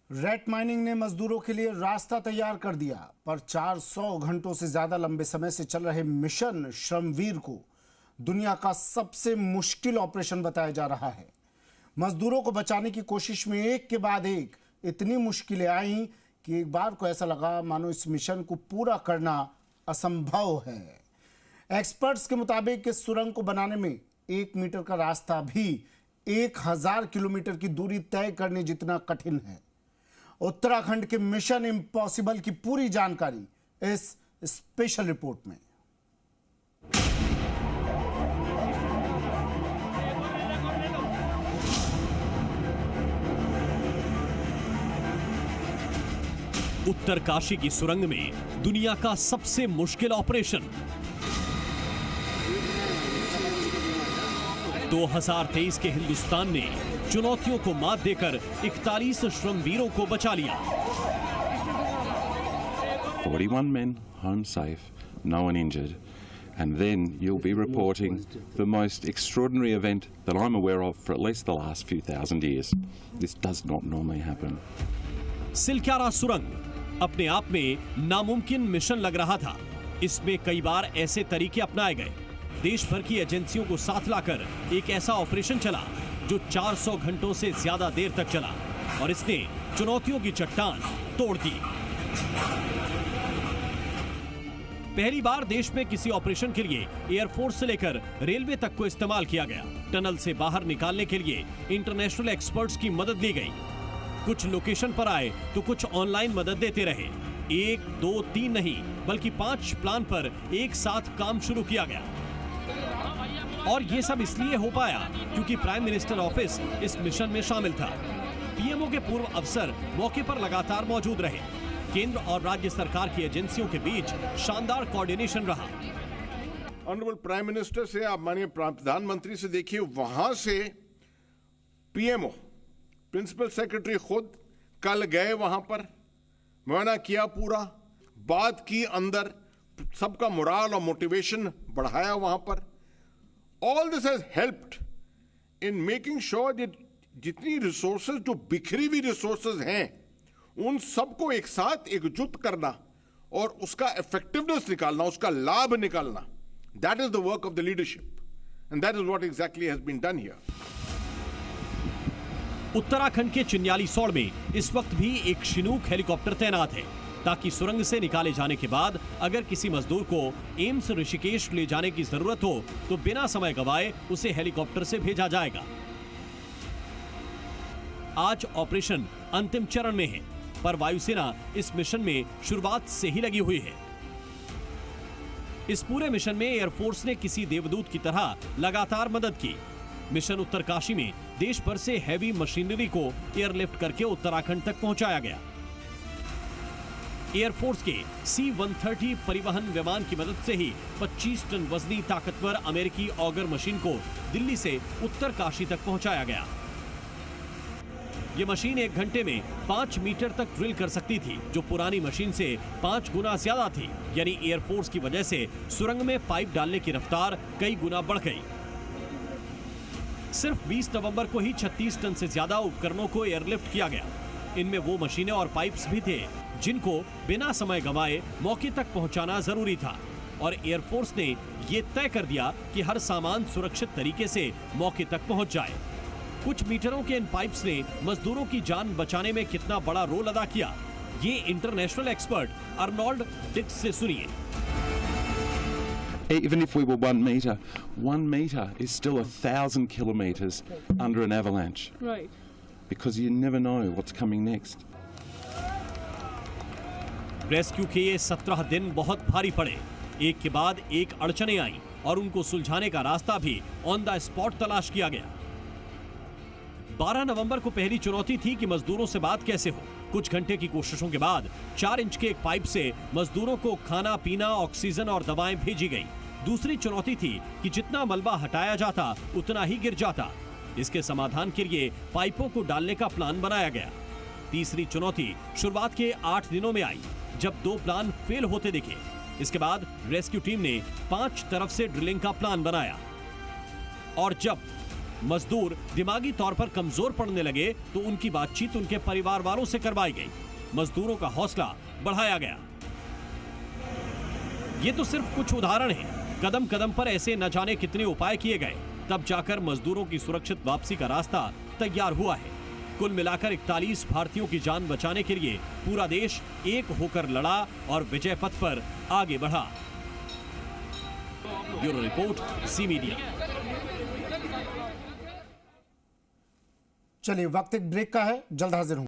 रेत माइनिंग ने मजदूरों के लिए रास्ता तैयार कर दिया, पर 400 घंटों से ज्यादा लंबे समय से चल रहे मिशन श्रमवीर को दुनिया का सबसे मुश्किल ऑपरेशन बताया जा रहा है। मजदूरों को बचाने की कोशिश में एक के बाद एक इतनी मुश्किलें आई कि एक बार को ऐसा लगा मानो इस मिशन को पूरा करना असंभव है। एक्सपर्ट्स के मुताबिक इस सुरंग को बनाने में 1 मीटर का रास्ता भी 1000 किलोमीटर की दूरी तय करने जितना कठिन है। उत्तराखंड के मिशन इम्पॉसिबल की पूरी जानकारी इस स्पेशल रिपोर्ट में। उत्तरकाशी की सुरंग में दुनिया का सबसे मुश्किल ऑपरेशन। 2023 के हिंदुस्तान ने चुनौतियों को मात देकर 41 श्रमवीरों को बचा लिया। 41 men home safe, no one injured. And then you'll be reporting the most extraordinary event that I'm aware of for at least the last few thousand years. This does not normally happen. Silkyara सुरंग अपने आप में नामुमकिन mission लग रहा था। इसमें कई बार ऐसे तरीके अपनाए गए। देश भर की एजेंसियों को साथ लाकर एक ऐसा ऑपरेशन चला जो 400 घंटों से ज्यादा देर तक चला और इसने चुनौतियों की चट्टान तोड़ दी। पहली बार देश में किसी ऑपरेशन के लिए एयरफोर्स से लेकर रेलवे तक को इस्तेमाल किया गया। टनल से बाहर निकालने के लिए इंटरनेशनल एक्सपर्ट्स की मदद ली गई। कुछ लोकेशन पर आए तो कुछ ऑनलाइन मदद देते रहे। 1, 2, 3 नहीं बल्कि 5 प्लान पर एक साथ काम शुरू किया गया। और ये सब इसलिए हो पाया क्योंकि प्राइम मिनिस्टर ऑफिस इस मिशन में शामिल था। पीएमओ के पूर्व अफसर मौके पर लगातार मौजूद रहे। केंद्र और राज्य सरकार की एजेंसियों के बीच शानदार कोऑर्डिनेशन रहा। ऑनरेबल प्राइम मिनिस्टर से आप माननीय प्रधानमंत्री से देखिए, वहां से पीएमओ प्रिंसिपल सेक्रेटरी खुद कल गए, वहां पर मुआयना किया, पूरा बात की, अंदर सबका मोराल और मोटिवेशन बढ़ाया वहां पर। All this has helped in making sure that जितनी रिसोर्सेज जो बिखरी हुई रिसोर्सेज हैं उन सबको एक साथ एकजुट करना और उसका इफेक्टिवनेस निकालना, उसका लाभ निकालना, that is the work of the leadership and that is what exactly has been done here. Uttarakhand के चिन्यालीसौड़ में इस वक्त भी एक शिनूक हेलीकॉप्टर तैनात है ताकि सुरंग से निकाले जाने के बाद अगर किसी मजदूर को एम्स ऋषिकेश ले जाने की जरूरत हो तो बिना समय गवाए उसे हेलीकॉप्टर से भेजा जाएगा। आज ऑपरेशन अंतिम चरण में है, पर वायुसेना इस मिशन में शुरुआत से ही लगी हुई है। इस पूरे मिशन में एयरफोर्स ने किसी देवदूत की तरह लगातार मदद की। मिशन उत्तरकाशी में देश भर से हैवी मशीनरी को एयरलिफ्ट करके उत्तराखंड तक पहुंचाया गया। एयरफोर्स के C-130 परिवहन विमान की मदद से ही 25 टन वजनी ताकतवर अमेरिकी ऑगर मशीन को दिल्ली से उत्तरकाशी तक पहुंचाया गया। यह मशीन 1 घंटे में 5 मीटर तक ड्रिल कर सकती थी, जो पुरानी मशीन से 5 गुना ज्यादा थी। यानी एयरफोर्स की वजह से सुरंग में पाइप डालने की रफ्तार कई गुना बढ़ गई। सिर्फ 20 नवंबर को ही 36 टन से ज्यादा उपकरणों को एयरलिफ्ट किया गया। इनमें वो मशीनें और पाइप्स भी थे जिनको बिना समय गंवाए मौके तक पहुंचाना जरूरी था और एयरफोर्स ने यह तय कर दिया कि हर सामान सुरक्षित तरीके से मौके तक पहुंच जाए। कुछ मीटरों के इन पाइप्स ने मजदूरों की जान बचाने में कितना बड़ा रोल अदा किया, ये इंटरनेशनल एक्सपर्ट अर्नोल्ड डिक्स से सुनिए। Even if we were 1 meter is still 1,000 kilometers under an avalanche. Right. Because you never know what's coming next. Rescue के ये 17 दिन बहुत भारी पड़े। एक के बाद एक अड़चनें आईं और उनको सुलझाने का रास्ता भी ऑन द स्पॉट तलाश किया गया। 12 नवंबर को पहली चुनौती थी कि मजदूरों से बात कैसे हो। कुछ घंटे की कोशिशों के बाद 4 इंच के एक पाइप से मजदूरों को खाना पीना, ऑक्सीजन और दवाएं भेजी गई। दूसरी चुनौती थी कि जितना मलबा हटाया जाता उतना ही गिर जाता। इसके समाधान के लिए पाइपों को डालने का प्लान बनाया गया। तीसरी चुनौती शुरुआत के 8 दिनों में आई, जब 2 प्लान फेल होते दिखे। इसके बाद रेस्क्यू टीम ने 5 तरफ से ड्रिलिंग का प्लान बनाया और जब मजदूर दिमागी तौर पर कमजोर पड़ने लगे तो उनकी बातचीत उनके परिवार वालों से करवाई गई। मजदूरों का हौसला बढ़ाया गया। ये तो सिर्फ कुछ उदाहरण हैं। कदम कदम पर ऐसे न जाने कितने उपाय किए गए, तब जाकर मजदूरों की सुरक्षित वापसी का रास्ता तैयार हुआ है। कुल मिलाकर 41 भारतीयों की जान बचाने के लिए पूरा देश एक होकर लड़ा और विजय पथ पर आगे बढ़ा। Bureau report, C media. चलिए, वक्त एक ब्रेक का है, जल्द हाजिर हूं।